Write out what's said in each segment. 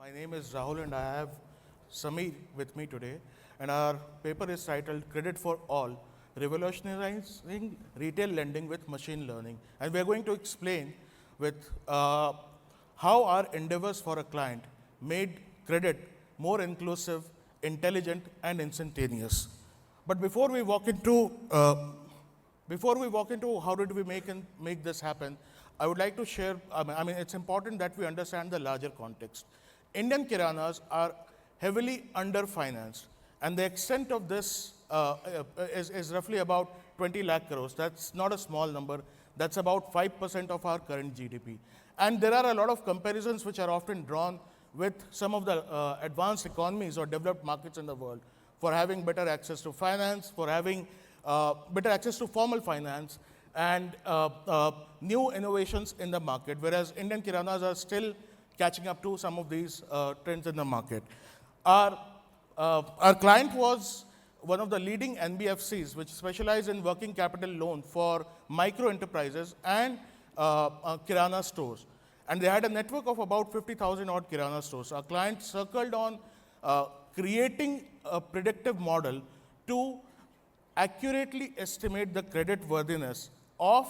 My name is Rahul and I have Samir with me today. And our paper is titled Credit for All, Revolutionizing Retail Lending with Machine Learning. And we're going to explain with how our endeavors for a client made credit more inclusive, intelligent, and instantaneous. But before we walk into how did we make this happen, I would like to share, it's important that we understand the larger context. Indian kiranas are heavily underfinanced, and the extent of this is roughly about 20 lakh crores. That's not a small number. That's about 5% of our current GDP. And there are a lot of comparisons which are often drawn with some of the advanced economies or developed markets in the world for having better access to finance, for having better access to formal finance, and new innovations in the market, whereas Indian kiranas are still catching up to some of these trends in the market. Our client was one of the leading NBFCs which specialize in working capital loan for micro enterprises and kirana stores. And they had a network of about 50,000 odd kirana stores. Our client circled on creating a predictive model to accurately estimate the credit worthiness of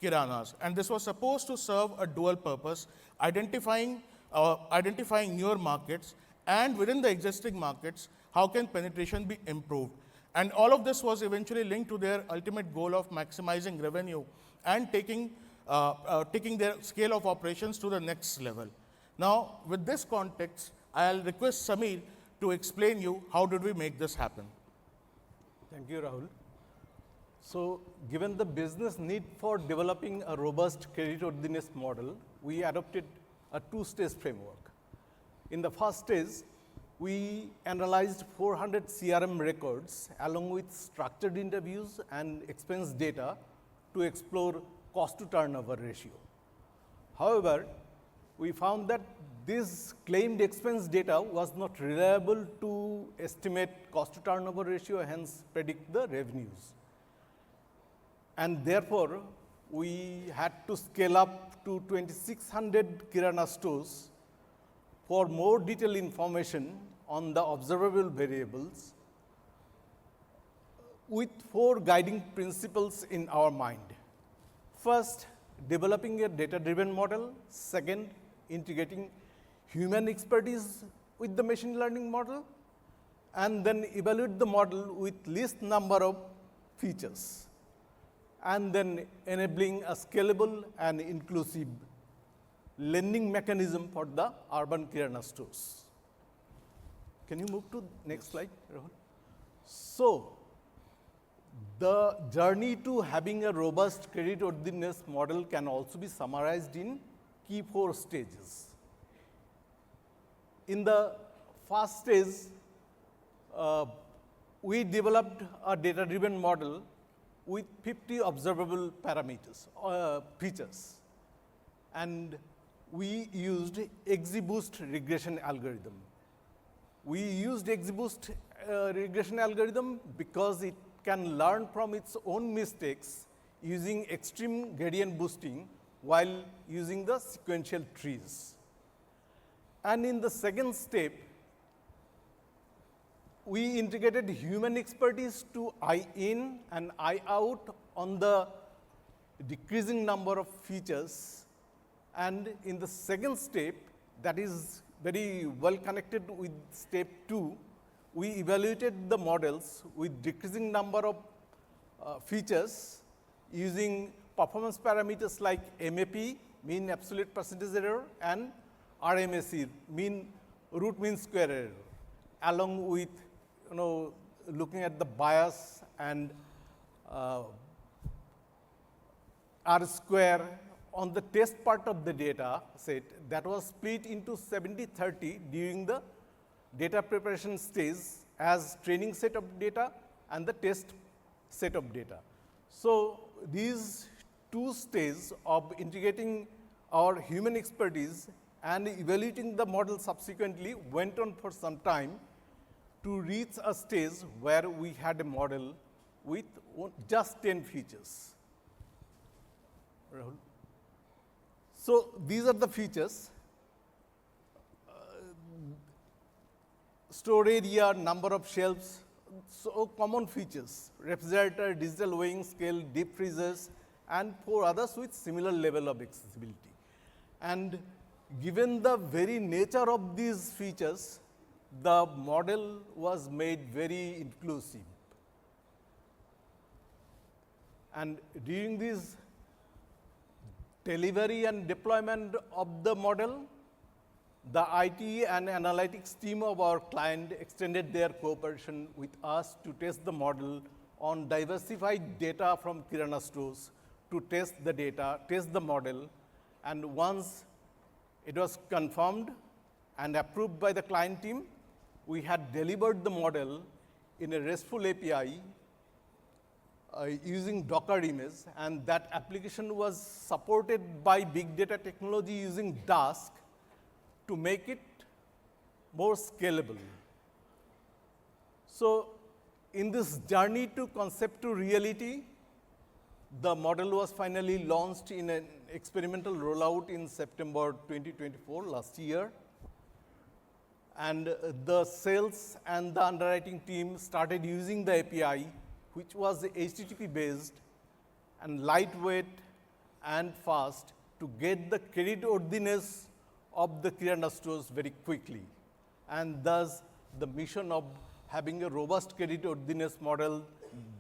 kiranas. And this was supposed to serve a dual purpose, identifying newer markets, and within the existing markets, how can penetration be improved. And all of this was eventually linked to their ultimate goal of maximizing revenue and taking their scale of operations to the next level. Now, with this context, I'll request Samir to explain you how did we make this happen. Thank you, Rahul. So, given the business need for developing a robust creditworthiness model, we adopted a two-stage framework. In the first stage, we analyzed 400 CRM records along with structured interviews and expense data to explore cost to turnover ratio. However, we found that this claimed expense data was not reliable to estimate cost to turnover ratio, hence predict the revenues. And therefore, we had to scale up to 2,600 kirana stores for more detailed information on the observable variables with 4 guiding principles in our mind. First, developing a data-driven model. Second, integrating human expertise with the machine learning model, and then evaluate the model with least number of features, and then enabling a scalable and inclusive lending mechanism for the urban kirana stores. Can you move to next slide, Rahul? So, the journey to having a robust creditworthiness model can also be summarized in key 4 stages. In the first stage, we developed a data-driven model with 50 observable parameters, features, and we used XGBoost regression algorithm. We used XGBoost regression algorithm because it can learn from its own mistakes using extreme gradient boosting while using the sequential trees. And in the second step, we integrated human expertise to eye in and eye out on the decreasing number of features. And in the second step, that is very well connected with step 2, we evaluated the models with decreasing number of features using performance parameters like MAP, mean absolute percentage error, and RMSE, mean root mean square error, along with looking at the bias and R square on the test part of the data set that was split into 70-30 during the data preparation stage as training set of data and the test set of data. So, these 2 stages of integrating our human expertise and evaluating the model subsequently went on for some time to reach a stage where we had a model with just 10 features. Rahul? So, these are the features. store area, number of shelves, so common features, refrigerator, digital weighing scale, deep freezers, and 4 others with similar level of accessibility. And given the very nature of these features, the model was made very inclusive. And during this delivery and deployment of the model, the IT and analytics team of our client extended their cooperation with us to test the model on diversified data from Kirana stores to test the data, test the model, and once it was confirmed and approved by the client team, we had delivered the model in a RESTful API using Docker image, and that application was supported by big data technology using Dask to make it more scalable. So in this journey to concept to reality, the model was finally launched in an experimental rollout in September 2024, last year. And the sales and the underwriting team started using the API, which was HTTP based and lightweight and fast to get the credit worthiness of the Kirana stores very quickly. And thus, the mission of having a robust credit worthiness model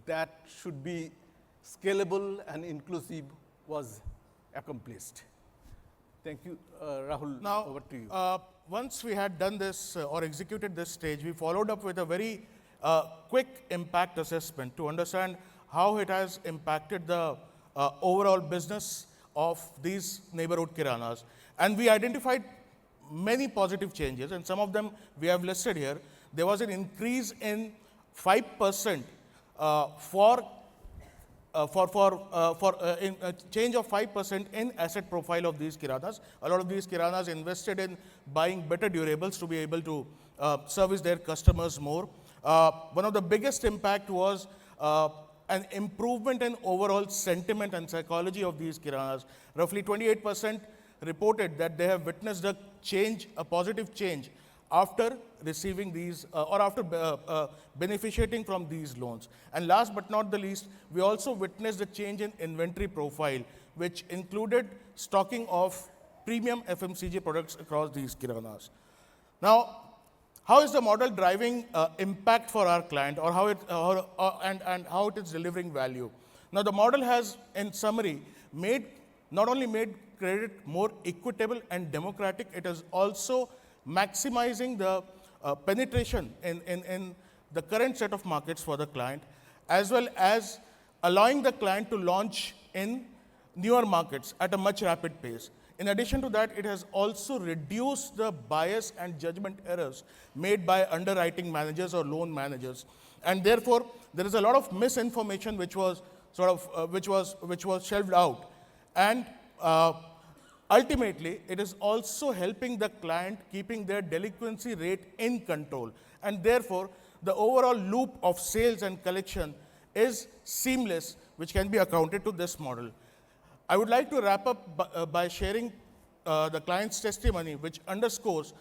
that should be scalable and inclusive was accomplished. Thank you, Rahul. Now, over to you. Once we had done this or executed this stage, we followed up with a very quick impact assessment to understand how it has impacted the overall business of these neighborhood kiranas. And we identified many positive changes, and some of them we have listed here. There was an increase in 5% in a change of 5% in asset profile of these kiranas. A lot of these kiranas invested in buying better durables to be able to service their customers more. One of the biggest impact was an improvement in overall sentiment and psychology of these kiranas. Roughly 28% reported that they have witnessed a change, a positive change, after receiving these or after beneficiating from these loans. And last but not the least, we also witnessed a change in inventory profile, which included stocking of premium FMCG products across these kiranas. Now, how is the model driving impact for our client, or how it and how it is delivering value? Now, the model has, in summary, not only made credit more equitable and democratic, it is also maximizing the penetration in the current set of markets for the client, as well as allowing the client to launch in newer markets at a much rapid pace. In addition to that, it has also reduced the bias and judgment errors made by underwriting managers or loan managers. And therefore, there is a lot of misinformation which was shelved out. And ultimately, it is also helping the client keeping their delinquency rate in control. And therefore, the overall loop of sales and collection is seamless, which can be accounted to this model. I would like to wrap up by sharing the client's testimony, which underscores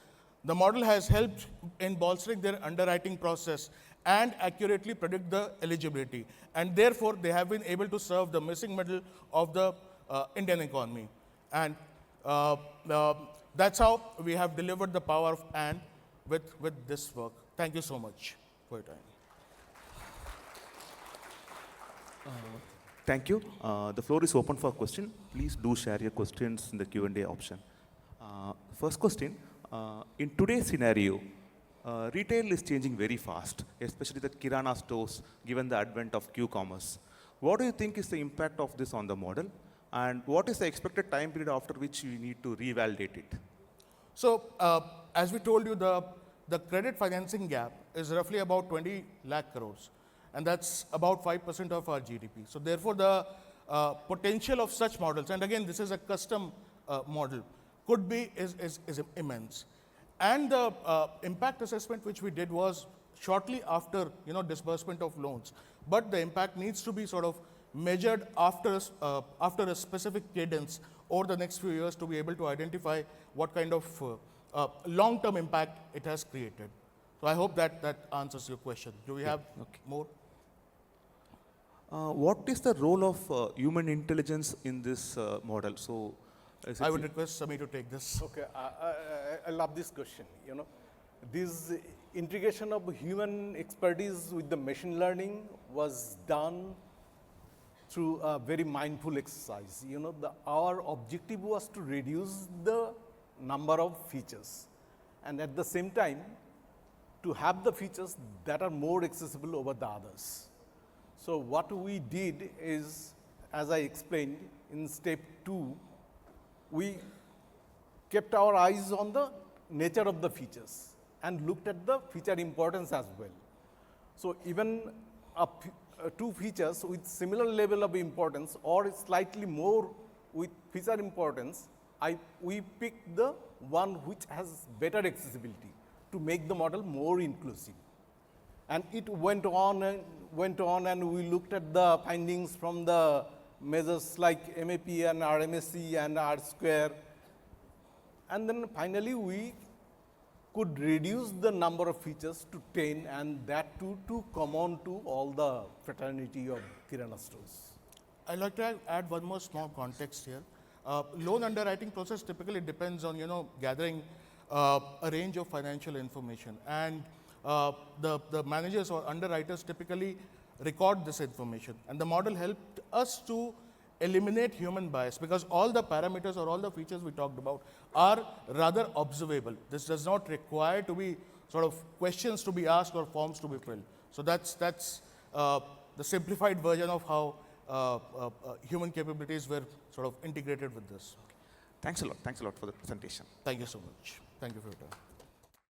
the model has helped in bolstering their underwriting process and accurately predict the eligibility. And therefore, they have been able to serve the missing middle of the Indian economy. And that's how we have delivered the power of and with this work. Thank you so much for your time. Thank you. The floor is open for question. Please do share your questions in the Q&A option. First question, in today's scenario, retail is changing very fast, especially the Kirana stores, given the advent of Q-commerce. What do you think is the impact of this on the model? And what is the expected time period after which you need to revalidate it? So, as we told you, the credit financing gap is roughly about 20 lakh crores. And that's about 5% of our GDP. So therefore, the potential of such models, and again, this is a custom model, is immense. And the impact assessment which we did was shortly after disbursement of loans. But the impact needs to be sort of measured after a specific cadence over the next few years to be able to identify what kind of long-term impact it has created. So I hope that answers your question. Do we have more? What is the role of human intelligence in this model? So, I would request Samir to take this. Okay, I love this question. You know, this integration of human expertise with the machine learning was done through a very mindful exercise. You know, our objective was to reduce the number of features, and at the same time, to have the features that are more accessible over the others. So what we did is, as I explained in step 2, we kept our eyes on the nature of the features and looked at the feature importance as well. So even two features with similar level of importance or slightly more with feature importance, we picked the one which has better accessibility to make the model more inclusive. And it went on and we looked at the findings from the measures like MAP and RMSE and R square. And then finally we could reduce the number of features to 10, and that too to common to all the fraternity of Kirana stores. I'd like to add one more small context here. Loan underwriting process typically depends on, gathering a range of financial information, and the managers or underwriters typically record this information, and the model helped us to eliminate human bias because all the parameters or all the features we talked about are rather observable. This does not require to be sort of questions to be asked or forms to be filled. So that's the simplified version of how human capabilities were sort of integrated with this. thanks a lot. Thanks a lot for the presentation. Thank you so much. Thank you for your time.